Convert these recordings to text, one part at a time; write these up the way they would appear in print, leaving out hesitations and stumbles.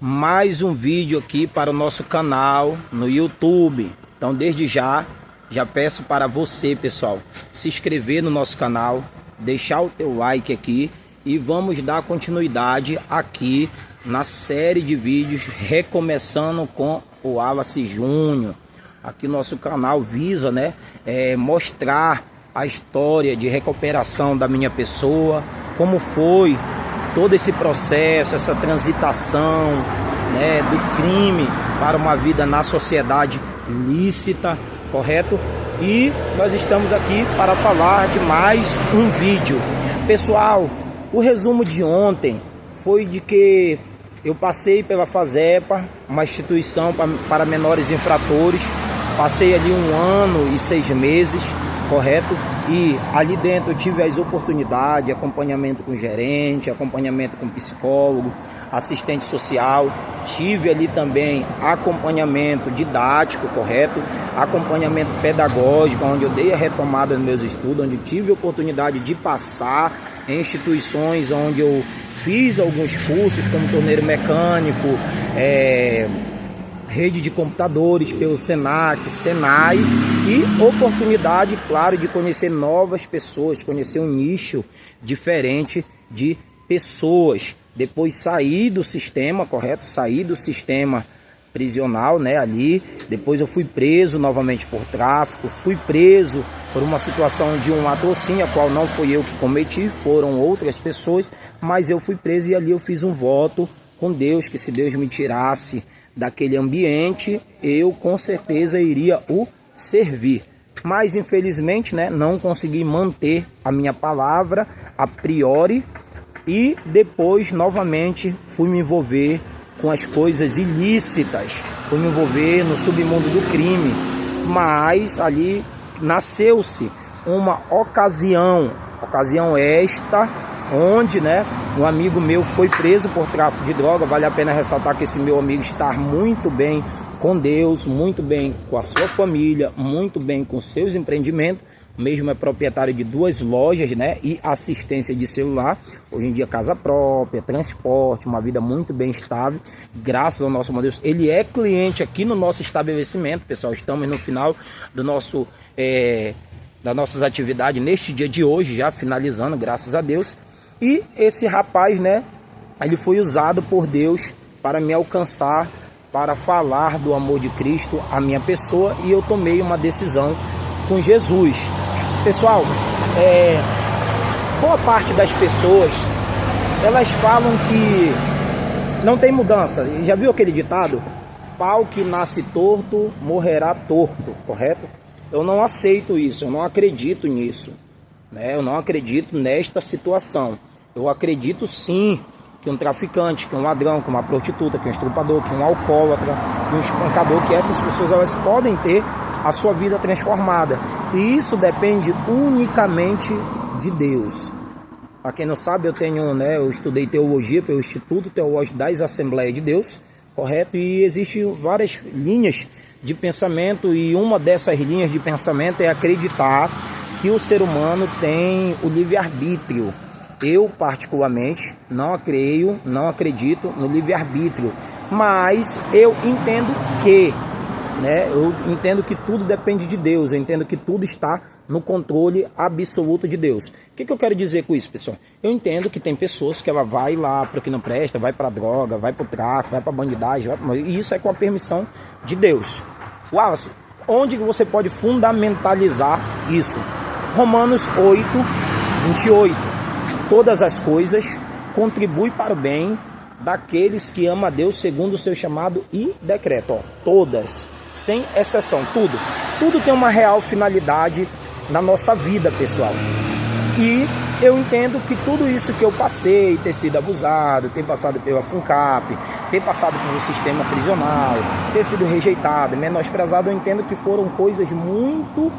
Mais um vídeo aqui para o nosso canal no YouTube. Então desde já peço para você, pessoal, se inscrever no nosso canal, deixar o teu like aqui e vamos dar continuidade aqui na série de vídeos, recomeçando com o Wallace Júnior. Aqui nosso canal visa, mostrar a história de recuperação da minha pessoa, como foi todo esse processo, essa transitação, do crime para uma vida na sociedade lícita, correto? E nós estamos aqui para falar de mais um vídeo. Pessoal, o resumo de ontem foi de que eu passei pela FASEPA, uma instituição para menores infratores. Passei ali 1 ano e 6 meses, correto? E ali dentro eu tive as oportunidades, acompanhamento com gerente, acompanhamento com psicólogo, assistente social. Tive ali também acompanhamento didático, correto? Acompanhamento pedagógico, onde eu dei a retomada nos meus estudos, onde tive a oportunidade de passar em instituições onde eu fiz alguns cursos, como torneiro mecânico, rede de computadores pelo Senac, Senai, e oportunidade, claro, de conhecer novas pessoas, conhecer um nicho diferente de pessoas. Depois saí do sistema, correto? Saí do sistema prisional, ali. Depois eu fui preso novamente por tráfico, fui preso por uma situação de um latrocínio, a qual não fui eu que cometi, foram outras pessoas, mas eu fui preso e ali eu fiz um voto com Deus, que se Deus me tirasse daquele ambiente, eu com certeza iria o servir. Mas infelizmente, não consegui manter a minha palavra a priori, e depois novamente fui me envolver com as coisas ilícitas, fui me envolver no submundo do crime. Mas ali nasceu-se uma ocasião esta, onde um amigo meu foi preso por tráfico de droga. Vale a pena ressaltar que esse meu amigo está muito bem com Deus, muito bem com a sua família, muito bem com seus empreendimentos. Mesmo é proprietário de 2 lojas, e assistência de celular. Hoje em dia casa própria, transporte, uma vida muito bem estável, graças ao nosso Deus. Ele é cliente aqui no nosso estabelecimento, pessoal. Estamos no final do nosso das nossas atividades neste dia de hoje, já finalizando, graças a Deus. E esse rapaz, ele foi usado por Deus para me alcançar, para falar do amor de Cristo à minha pessoa, e eu tomei uma decisão com Jesus. Pessoal, boa parte das pessoas, elas falam que não tem mudança. Já viu aquele ditado? Pau que nasce torto, morrerá torto, correto? Eu não aceito isso, eu não acredito nisso, eu não acredito nesta situação. Eu acredito sim que um traficante, que um ladrão, que uma prostituta, que um estrupador, que um alcoólatra, que um espancador, que essas pessoas elas podem ter a sua vida transformada. E isso depende unicamente de Deus. Para quem não sabe, eu estudei teologia pelo Instituto Teológico das Assembleias de Deus, correto? E existem várias linhas de pensamento, e uma dessas linhas de pensamento é acreditar que o ser humano tem o livre-arbítrio. Eu, particularmente, não acredito no livre-arbítrio, mas eu entendo que tudo depende de Deus, eu entendo que tudo está no controle absoluto de Deus. O que eu quero dizer com isso, pessoal? Eu entendo que tem pessoas que ela vai lá para o que não presta, vai para a droga, vai para o tráfico, vai para a bandidagem, e isso é com a permissão de Deus. Wallace, onde você pode fundamentalizar isso? Romanos 8:28. Todas as coisas contribuem para o bem daqueles que amam a Deus segundo o seu chamado e decreto. Todas, sem exceção, tudo tem uma real finalidade na nossa vida, pessoal. E eu entendo que tudo isso que eu passei, ter sido abusado, ter passado pela FUNCAP, ter passado pelo sistema prisional, ter sido rejeitado, menosprezado, eu entendo que foram coisas muito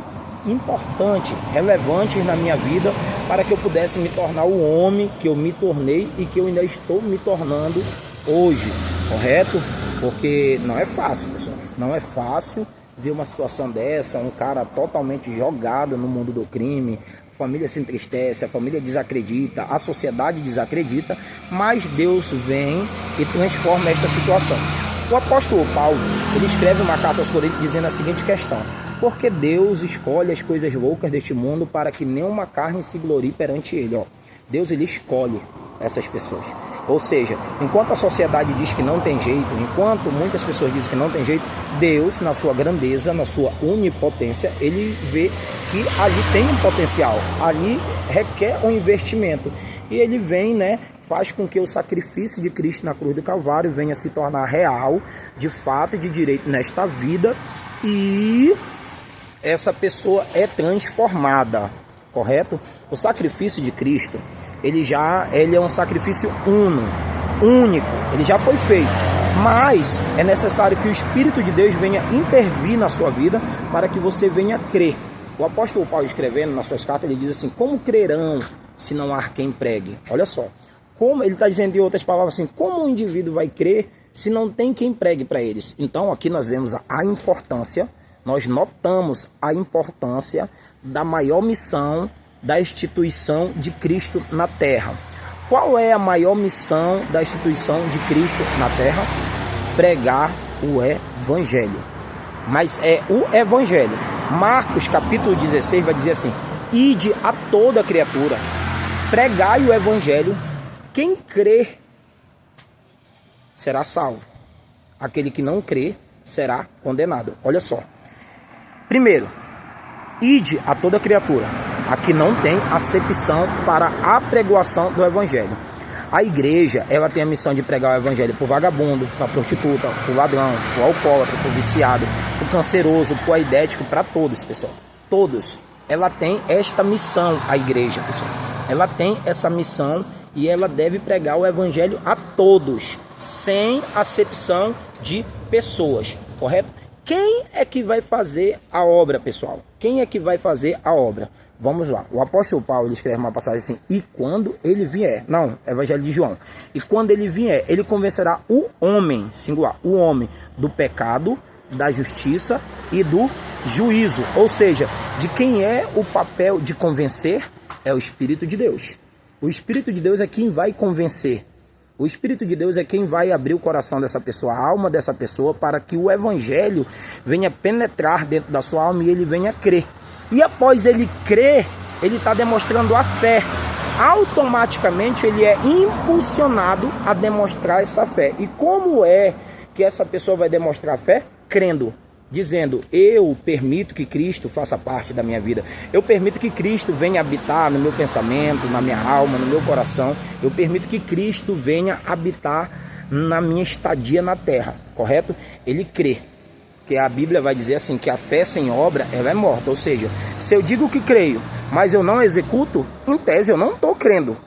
importantes, relevantes na minha vida, para que eu pudesse me tornar o homem que eu me tornei e que eu ainda estou me tornando hoje, correto? Porque não é fácil, pessoal, não é fácil ver uma situação dessa, um cara totalmente jogado no mundo do crime, família se entristece, a família desacredita, a sociedade desacredita, mas Deus vem e transforma esta situação. O apóstolo Paulo, ele escreve uma carta aos Coríntios dizendo a seguinte questão: porque Deus escolhe as coisas loucas deste mundo para que nenhuma carne se glorie perante ele. Deus, ele escolhe essas pessoas. Ou seja, enquanto a sociedade diz que não tem jeito, enquanto muitas pessoas dizem que não tem jeito, Deus, na sua grandeza, na sua onipotência, ele vê que ali tem um potencial, ali requer um investimento. E ele vem, faz com que o sacrifício de Cristo na cruz do Calvário venha se tornar real, de fato e de direito nesta vida, e essa pessoa é transformada, correto? O sacrifício de Cristo, ele é um sacrifício único, ele já foi feito, mas é necessário que o Espírito de Deus venha intervir na sua vida para que você venha crer. O apóstolo Paulo, escrevendo nas suas cartas, ele diz assim: como crerão se não há quem pregue? Olha só, como ele está dizendo em outras palavras assim, como um indivíduo vai crer se não tem quem pregue para eles? Então aqui nós vemos a importância, nós notamos a importância da maior missão da instituição de Cristo na Terra. Qual é a maior missão da instituição de Cristo na Terra? Pregar o Evangelho. Mas é o Evangelho. Marcos capítulo 16 vai dizer assim: ide a toda criatura, pregai o Evangelho, quem crer será salvo, aquele que não crer será condenado. Olha só, primeiro, ide a toda criatura. Aqui não tem acepção para a pregoação do Evangelho. A igreja, ela tem a missão de pregar o Evangelho para o vagabundo, para a prostituta, para o ladrão, para o alcoólatra, para o viciado, para o canceroso, para o aidético, para todos, pessoal. Todos. Ela tem esta missão, a igreja, pessoal. Ela tem essa missão e ela deve pregar o Evangelho a todos, sem acepção de pessoas, correto? Quem é que vai fazer a obra, pessoal? Quem é que vai fazer a obra? Vamos lá, o apóstolo Paulo, ele escreve uma passagem assim: e quando ele vier, Evangelho de João, e quando ele vier, ele convencerá o homem, singular, o homem, do pecado, da justiça e do juízo. Ou seja, de quem é o papel de convencer? É o Espírito de Deus. O Espírito de Deus é quem vai convencer. O Espírito de Deus é quem vai abrir o coração dessa pessoa, a alma dessa pessoa, para que o Evangelho venha penetrar dentro da sua alma e ele venha crer. E após ele crer, ele está demonstrando a fé. Automaticamente ele é impulsionado a demonstrar essa fé. E como é que essa pessoa vai demonstrar a fé? Crendo, dizendo: eu permito que Cristo faça parte da minha vida. Eu permito que Cristo venha habitar no meu pensamento, na minha alma, no meu coração. Eu permito que Cristo venha habitar na minha estadia na terra, correto? Ele crê. Que a Bíblia vai dizer assim, que a fé sem obra, ela é morta. Ou seja, se eu digo que creio, mas eu não executo, em tese eu não estou crendo.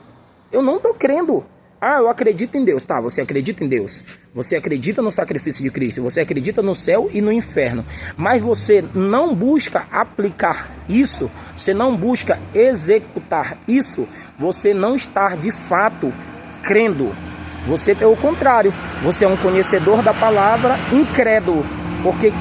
Eu não estou crendo. Eu acredito em Deus. Tá, você acredita em Deus. Você acredita no sacrifício de Cristo. Você acredita no céu e no inferno. Mas você não busca aplicar isso. Você não busca executar isso. Você não está de fato crendo. Você, pelo contrário, você é um conhecedor da palavra incrédulo. Porque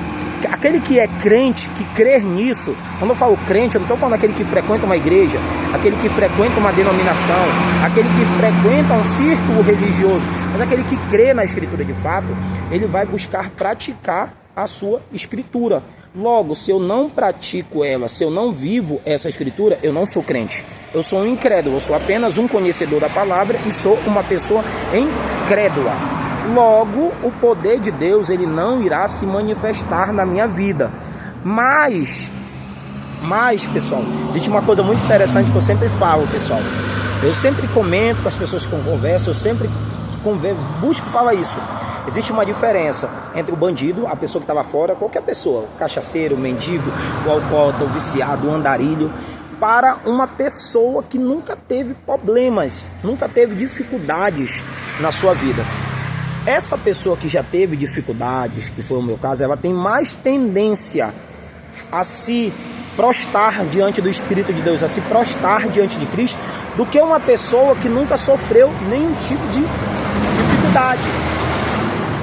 aquele que é crente, que crer nisso, quando eu falo crente, eu não estou falando aquele que frequenta uma igreja, aquele que frequenta uma denominação, aquele que frequenta um círculo religioso, mas aquele que crê na Escritura de fato, ele vai buscar praticar a sua Escritura. Logo, se eu não pratico ela, se eu não vivo essa Escritura, eu não sou crente. Eu sou um incrédulo, eu sou apenas um conhecedor da palavra e sou uma pessoa incrédula. Logo, o poder de Deus, ele não irá se manifestar na minha vida. Mas, pessoal, existe uma coisa muito interessante que eu sempre falo, pessoal. Eu sempre comento com as pessoas que conversam, eu sempre busco falar isso. Existe uma diferença entre o bandido, a pessoa que estava fora, qualquer pessoa, o cachaceiro, o mendigo, o alcoólatra, o viciado, o andarilho, para uma pessoa que nunca teve problemas, nunca teve dificuldades na sua vida. Essa pessoa que já teve dificuldades, que foi o meu caso, ela tem mais tendência a se prostrar diante do Espírito de Deus, a se prostrar diante de Cristo, do que uma pessoa que nunca sofreu nenhum tipo de dificuldade.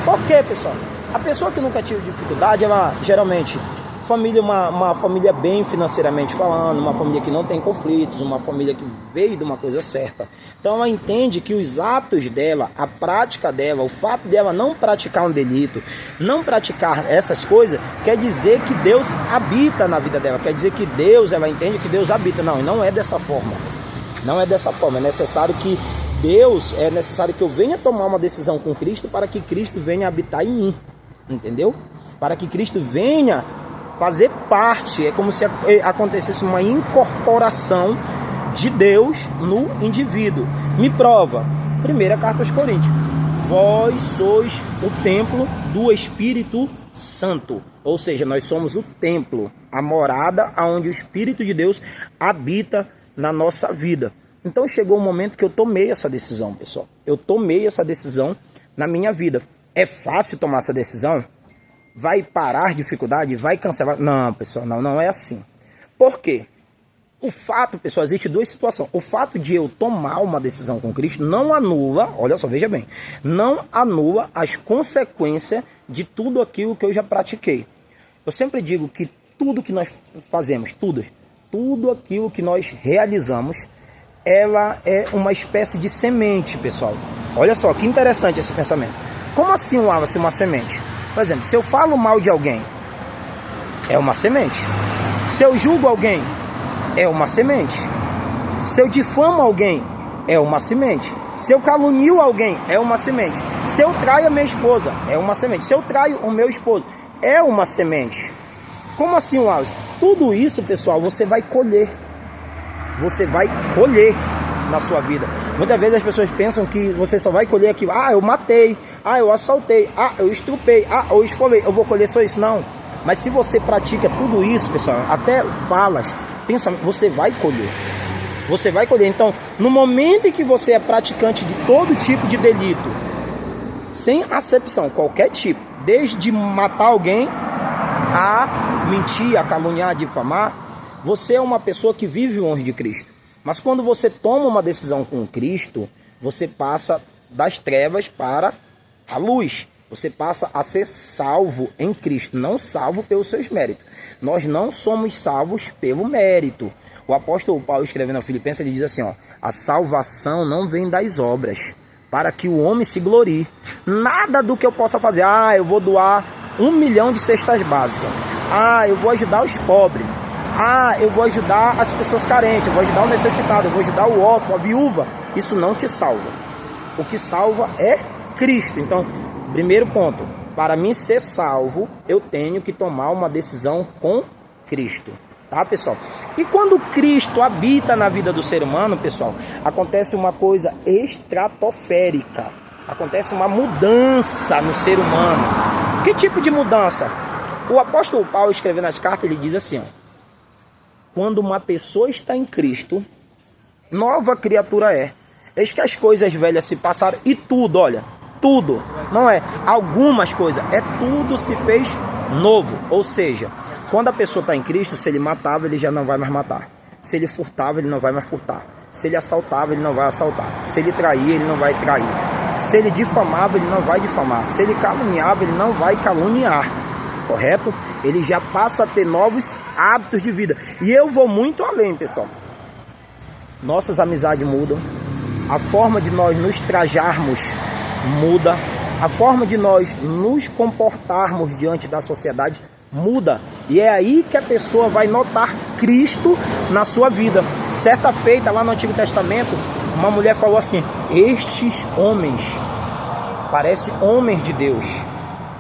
Por quê, pessoal? A pessoa que nunca teve dificuldade, ela geralmente família, uma família bem financeiramente falando, uma família que não tem conflitos, uma família que veio de uma coisa certa. Então ela entende que os atos dela, a prática dela, o fato dela não praticar um delito, não praticar essas coisas, quer dizer que Deus habita na vida dela, quer dizer que Deus, ela entende que Deus habita. Não, e não é dessa forma. Não é dessa forma, é necessário que eu venha tomar uma decisão com Cristo para que Cristo venha habitar em mim, entendeu? Para que Cristo venha fazer parte, é como se acontecesse uma incorporação de Deus no indivíduo. Me prova, 1ª carta aos Coríntios, vós sois o templo do Espírito Santo, ou seja, nós somos o templo, a morada onde o Espírito de Deus habita na nossa vida. Então chegou o momento que eu tomei essa decisão, pessoal. Eu tomei essa decisão na minha vida. É fácil tomar essa decisão? Vai parar dificuldade? Vai cancelar? Não, pessoal, não é assim. Por quê? O fato, pessoal, existe 2 situações. O fato de eu tomar uma decisão com Cristo não anula, olha só, veja bem, não anula as consequências de tudo aquilo que eu já pratiquei. Eu sempre digo que tudo que nós fazemos, tudo aquilo que nós realizamos, ela é uma espécie de semente, pessoal. Olha só, que interessante esse pensamento. Como assim lava-se uma semente? Por exemplo, se eu falo mal de alguém, é uma semente. Se eu julgo alguém, é uma semente. Se eu difamo alguém, é uma semente. Se eu calunio alguém, é uma semente. Se eu traio a minha esposa, é uma semente. Se eu traio o meu esposo, é uma semente. Como assim, Wallace? Tudo isso, pessoal, você vai colher. Você vai colher na sua vida. Muitas vezes as pessoas pensam que você só vai colher aquilo. Ah, eu matei. Ah, eu assaltei. Ah, eu estrupei. Ah, eu esfolei. Eu vou colher só isso. Não. Mas se você pratica tudo isso, pessoal, até falas, pensamento, você vai colher. Você vai colher. Então, no momento em que você é praticante de todo tipo de delito, sem acepção, qualquer tipo, desde matar alguém, a mentir, a caluniar, a difamar, você é uma pessoa que vive longe de Cristo. Mas quando você toma uma decisão com Cristo, você passa das trevas para a luz. Você passa a ser salvo em Cristo, não salvo pelos seus méritos. Nós não somos salvos pelo mérito. O apóstolo Paulo, escrevendo aos Filipenses, ele diz assim, ó, a salvação não vem das obras, para que o homem se glorie. Nada do que eu possa fazer. Ah, eu vou doar 1 milhão de cestas básicas. Ah, eu vou ajudar os pobres. Ah, eu vou ajudar as pessoas carentes, eu vou ajudar o necessitado, eu vou ajudar o órfão, a viúva. Isso não te salva. O que salva é Cristo. Então, primeiro ponto, para mim ser salvo, eu tenho que tomar uma decisão com Cristo. Tá, pessoal? E quando Cristo habita na vida do ser humano, pessoal, acontece uma coisa estratosférica. Acontece uma mudança no ser humano. Que tipo de mudança? O apóstolo Paulo, escrevendo as cartas, ele diz assim, ó, quando uma pessoa está em Cristo, nova criatura é. Eis que as coisas velhas se passaram e tudo, olha, tudo, não é algumas coisas, é tudo se fez novo. Ou seja, quando a pessoa está em Cristo, se ele matava, ele já não vai mais matar. Se ele furtava, ele não vai mais furtar. Se ele assaltava, ele não vai assaltar. Se ele traía, ele não vai trair. Se ele difamava, ele não vai difamar. Se ele caluniava, ele não vai caluniar. Correto? Ele já passa a ter novos hábitos de vida. E eu vou muito além, pessoal. Nossas amizades mudam. A forma de nós nos trajarmos muda. A forma de nós nos comportarmos diante da sociedade muda. E é aí que a pessoa vai notar Cristo na sua vida. Certa feita, lá no Antigo Testamento, uma mulher falou assim, estes homens parecem homens de Deus.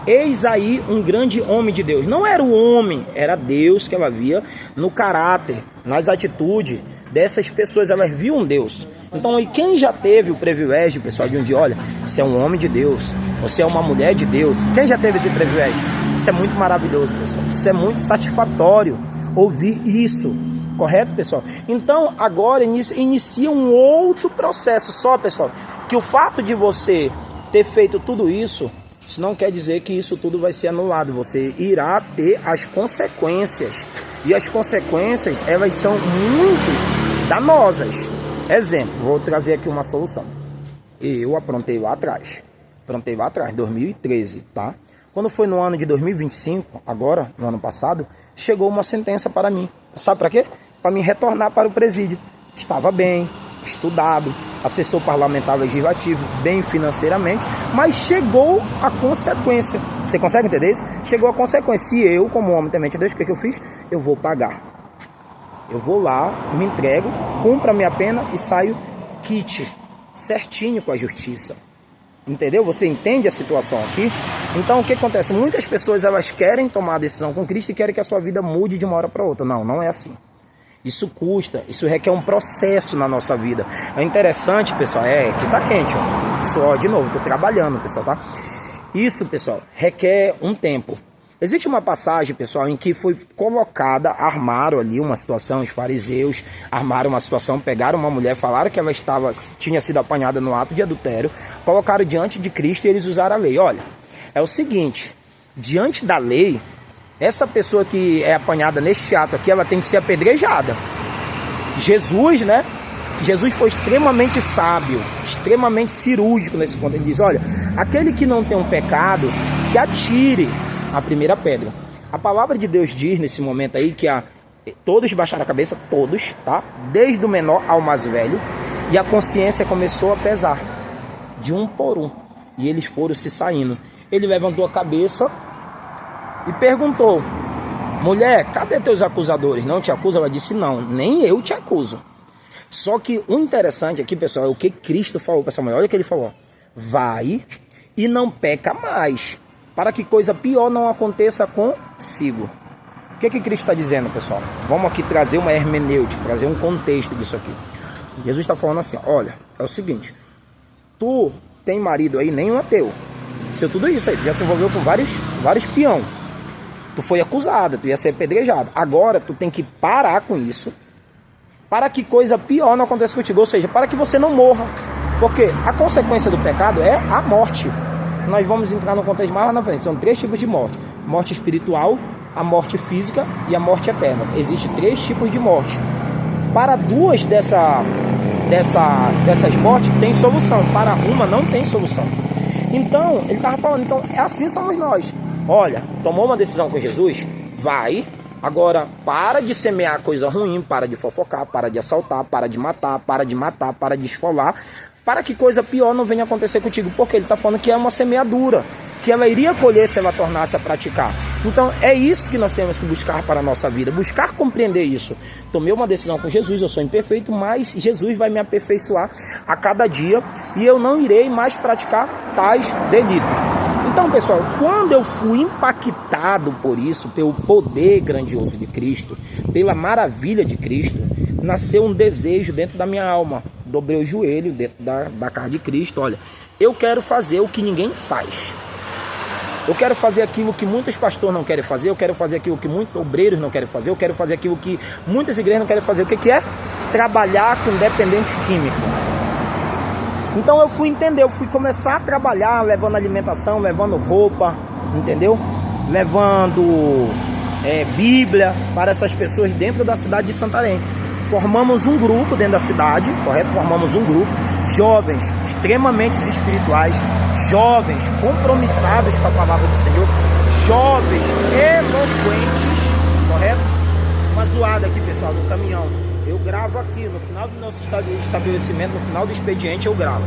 Eis aí um grande homem de Deus. Não era o homem, era Deus que ela via no caráter, nas atitudes dessas pessoas. Elas viam Deus. Então, e quem já teve o privilégio, pessoal, de um dia, olha, você é um homem de Deus, você é uma mulher de Deus. Quem já teve esse privilégio? Isso é muito maravilhoso, pessoal. Isso é muito satisfatório ouvir isso. Correto, pessoal? Então, agora inicia um outro processo só, pessoal. Que o fato de você ter feito tudo isso, isso não quer dizer que isso tudo vai ser anulado. Você irá ter as consequências. E as consequências, elas são muito danosas. Exemplo, vou trazer aqui uma solução. Eu aprontei lá atrás, 2013, tá? Quando foi no ano de 2025, agora, no ano passado, chegou uma sentença para mim. Sabe para quê? Para me retornar para o presídio. Estava bem, estudado, assessor parlamentar legislativo, bem financeiramente, mas chegou a consequência. Você consegue entender isso? Chegou a consequência. Se eu, como homem temente a Deus, o que eu fiz? Eu vou pagar. Eu vou lá, me entrego, cumpro a minha pena e saio quite, certinho com a justiça. Entendeu? Você entende a situação aqui? Então o que acontece? Muitas pessoas elas querem tomar a decisão com Cristo e querem que a sua vida mude de uma hora para outra. Não, não é assim. Isso custa, isso requer um processo na nossa vida. É interessante, pessoal, que tá quente, ó. Só, de novo, tô trabalhando, pessoal, tá? Isso, pessoal, requer um tempo. Existe uma passagem, pessoal, em que foi colocada, armaram ali uma situação, os fariseus armaram uma situação, pegaram uma mulher, falaram que ela tinha sido apanhada no ato de adultério, colocaram diante de Cristo e eles usaram a lei. Olha, é o seguinte, diante da lei, essa pessoa que é apanhada neste ato aqui, ela tem que ser apedrejada. Jesus, né? Jesus foi extremamente sábio, extremamente cirúrgico nesse ponto. Ele diz, olha, aquele que não tem um pecado, que atire a primeira pedra. A palavra de Deus diz nesse momento aí que todos baixaram a cabeça, todos, tá? Desde o menor ao mais velho, e a consciência começou a pesar, de um por um, e eles foram se saindo. Ele levantou a cabeça e perguntou, mulher, cadê teus acusadores? Não te acusam? Ela disse, não, nem eu te acuso. Só que o interessante aqui, pessoal, é o que Cristo falou para essa mulher. Olha o que ele falou. Vai e não peca mais, para que coisa pior não aconteça consigo. O que Cristo está dizendo, pessoal? Vamos aqui trazer uma hermenêutica, trazer um contexto disso aqui. Jesus está falando assim, olha, é o seguinte, tu tem marido aí, nenhum é teu. Isso é tudo isso aí, tu já se envolveu com vários peão. Tu foi acusada, tu ia ser apedrejado. Agora tu tem que parar com isso, para que coisa pior não aconteça contigo. Ou seja, para que você não morra. Porque a consequência do pecado é a morte. Nós vamos entrar no contexto mais lá na frente. São 3 tipos de morte. Morte espiritual, a morte física e a morte eterna. Existem 3 tipos de morte. Para 2 dessas mortes tem solução. Para uma não tem solução. Então, ele estava falando, então assim somos nós. Olha, tomou uma decisão com Jesus? Vai. Agora, para de semear coisa ruim, para de fofocar, para de assaltar, para de matar, para de esfolar, para que coisa pior não venha acontecer contigo. Porque ele está falando que é uma semeadura, que ela iria colher se ela tornasse a praticar. Então, é isso que nós temos que buscar para a nossa vida, buscar compreender isso. Tomei uma decisão com Jesus, eu sou imperfeito, mas Jesus vai me aperfeiçoar a cada dia e eu não irei mais praticar tais delitos. Então, pessoal, quando eu fui impactado por isso, pelo poder grandioso de Cristo, pela maravilha de Cristo, nasceu um desejo dentro da minha alma. Dobrei o joelho dentro da cara de Cristo. Olha, eu quero fazer o que ninguém faz. Eu quero fazer aquilo que muitos pastores não querem fazer. Eu quero fazer aquilo que muitos obreiros não querem fazer. Eu quero fazer aquilo que muitas igrejas não querem fazer. O que é? Trabalhar com dependente químico. Então eu fui entender, eu fui começar a trabalhar levando alimentação, levando roupa, entendeu? Levando Bíblia para essas pessoas dentro da cidade de Santarém. Formamos um grupo dentro da cidade, correto? Formamos um grupo, jovens extremamente espirituais, jovens compromissados com a palavra do Senhor, jovens eloquentes, correto? Uma zoada aqui, pessoal, do caminhão. Eu gravo aqui, no final do nosso estabelecimento, no final do expediente eu gravo.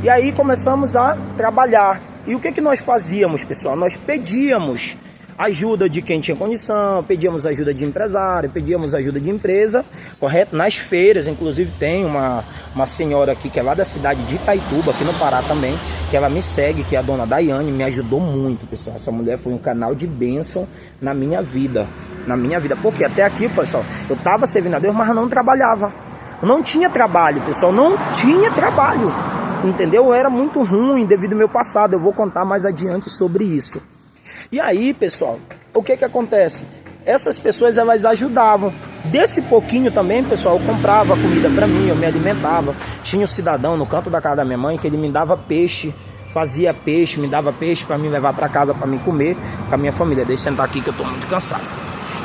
E aí começamos a trabalhar. E o que nós fazíamos, pessoal? Nós pedíamos ajuda de quem tinha condição, pedíamos ajuda de empresário, pedíamos ajuda de empresa, correto? Nas feiras, inclusive tem uma senhora aqui que é lá da cidade de Itaituba, aqui no Pará também, que ela me segue, que é a dona Daiane, me ajudou muito, pessoal. Essa mulher foi um canal de bênção na minha vida. Porque até aqui, pessoal, eu estava servindo a Deus, mas não trabalhava. Eu não tinha trabalho, pessoal, não tinha trabalho, entendeu? Eu era muito ruim devido ao meu passado. Eu vou contar mais adiante sobre isso. E aí, pessoal, o que acontece? Essas pessoas, elas ajudavam. Desse pouquinho também, pessoal, eu comprava comida para mim, eu me alimentava. Tinha um cidadão no canto da casa da minha mãe que ele me dava peixe, fazia peixe, me dava peixe para mim levar para casa para mim comer com a minha família. Deixa eu sentar aqui que eu tô muito cansado.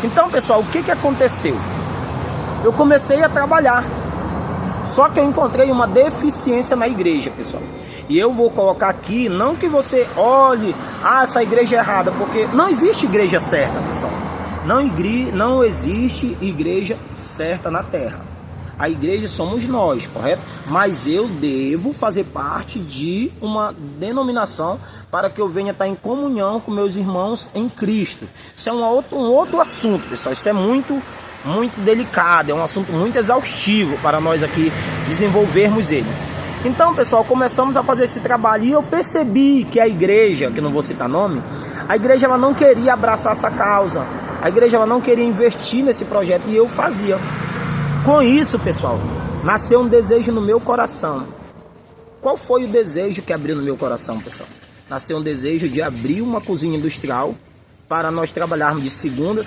Então, pessoal, o que aconteceu? Eu comecei a trabalhar, só que eu encontrei uma deficiência na igreja, pessoal. E eu vou colocar aqui, não que você olhe, essa igreja é errada, porque não existe igreja certa, pessoal. Não existe igreja certa na terra. A igreja somos nós, correto? Mas eu devo fazer parte de uma denominação para que eu venha estar em comunhão com meus irmãos em Cristo. Isso é um outro assunto, pessoal. Isso é muito delicado, é um assunto muito exaustivo para nós aqui desenvolvermos ele. Então, pessoal, começamos a fazer esse trabalho e eu percebi que a igreja, que não vou citar nome, a igreja ela não queria abraçar essa causa. A igreja ela não queria investir nesse projeto e eu fazia. Com isso, pessoal, nasceu um desejo no meu coração. Qual foi o desejo que abriu no meu coração, pessoal? Nasceu um desejo de abrir uma cozinha industrial para nós trabalharmos de segunda,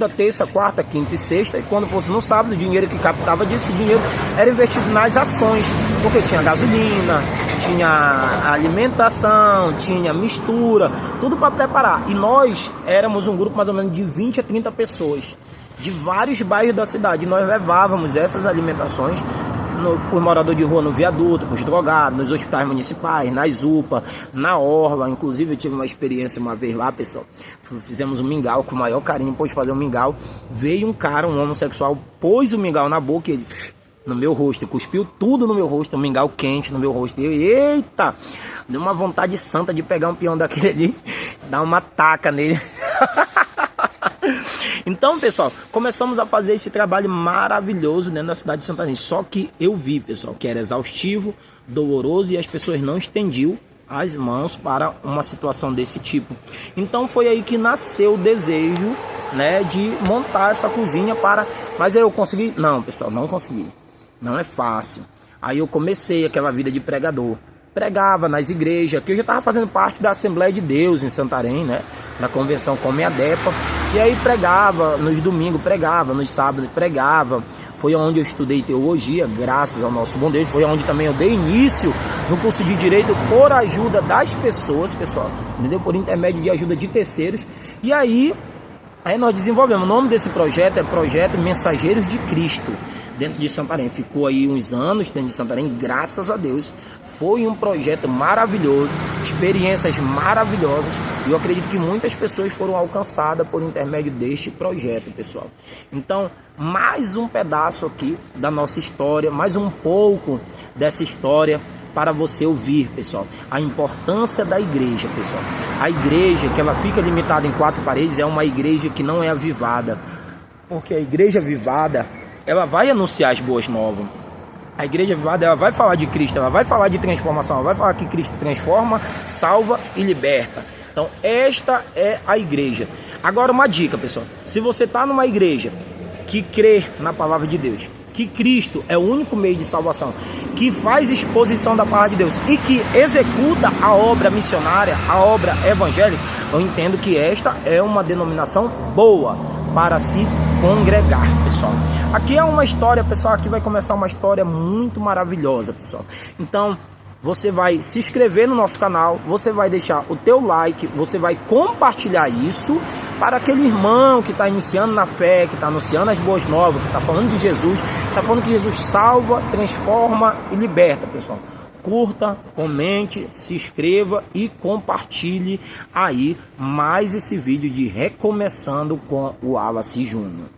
terça, quarta, quinta e sexta. E quando fosse no sábado, o dinheiro que captava desse dinheiro era investido nas ações. Porque tinha gasolina, tinha alimentação, tinha mistura, tudo para preparar. E nós éramos um grupo mais ou menos de 20 a 30 pessoas. De vários bairros da cidade, nós levávamos essas alimentações por morador de rua no viaduto, para os drogados, nos hospitais municipais, nas UPA, na Orla. Inclusive eu tive uma experiência uma vez lá, pessoal, fizemos um mingau, com o maior carinho, pôde fazer um mingau, veio um cara, um homossexual, pôs o mingau na boca e ele, no meu rosto, cuspiu tudo no meu rosto, um mingau quente no meu rosto, eita, deu uma vontade santa de pegar um peão daquele ali, dar uma taca nele. Então, pessoal, começamos a fazer esse trabalho maravilhoso dentro da cidade de Santarém. Só que eu vi, pessoal, que era exaustivo, doloroso e as pessoas não estendiam as mãos para uma situação desse tipo. Então foi aí que nasceu o desejo, né, de montar essa cozinha para... Mas aí eu consegui? Não, pessoal, não consegui. Não é fácil. Aí eu comecei aquela vida de pregador. Pregava nas igrejas, que eu já estava fazendo parte da Assembleia de Deus em Santarém, né? Na convenção Come a Depa. E aí pregava, nos domingos pregava, nos sábados pregava. Foi onde eu estudei teologia, graças ao nosso bom Deus. Foi onde também eu dei início no curso de Direito por ajuda das pessoas, pessoal. Entendeu? Por intermédio de ajuda de terceiros. E aí nós desenvolvemos. O nome desse projeto é Projeto Mensageiros de Cristo. Dentro de Santarém, ficou aí uns anos dentro de Santarém, graças a Deus, foi um projeto maravilhoso, experiências maravilhosas, e eu acredito que muitas pessoas foram alcançadas por intermédio deste projeto, pessoal. Então, mais um pedaço aqui da nossa história, mais um pouco dessa história para você ouvir, pessoal, a importância da igreja, pessoal. A igreja, que ela fica limitada em 4 paredes, é uma igreja que não é avivada, porque a igreja avivada, ela vai anunciar as boas novas. A igreja avivada, ela vai falar de Cristo, ela vai falar de transformação, ela vai falar que Cristo transforma, salva e liberta. Então, esta é a igreja. Agora, uma dica, pessoal. Se você está numa igreja que crê na palavra de Deus, que Cristo é o único meio de salvação, que faz exposição da palavra de Deus e que executa a obra missionária, a obra evangélica, eu entendo que esta é uma denominação boa para se congregar, pessoal. Aqui é uma história, pessoal, aqui vai começar uma história muito maravilhosa, pessoal. Então, você vai se inscrever no nosso canal, você vai deixar o teu like, você vai compartilhar isso para aquele irmão que está iniciando na fé, que está anunciando as boas novas, que está falando de Jesus, está falando que Jesus salva, transforma e liberta, pessoal. Curta, comente, se inscreva e compartilhe aí mais esse vídeo de Recomeçando com o Wallace Júnior.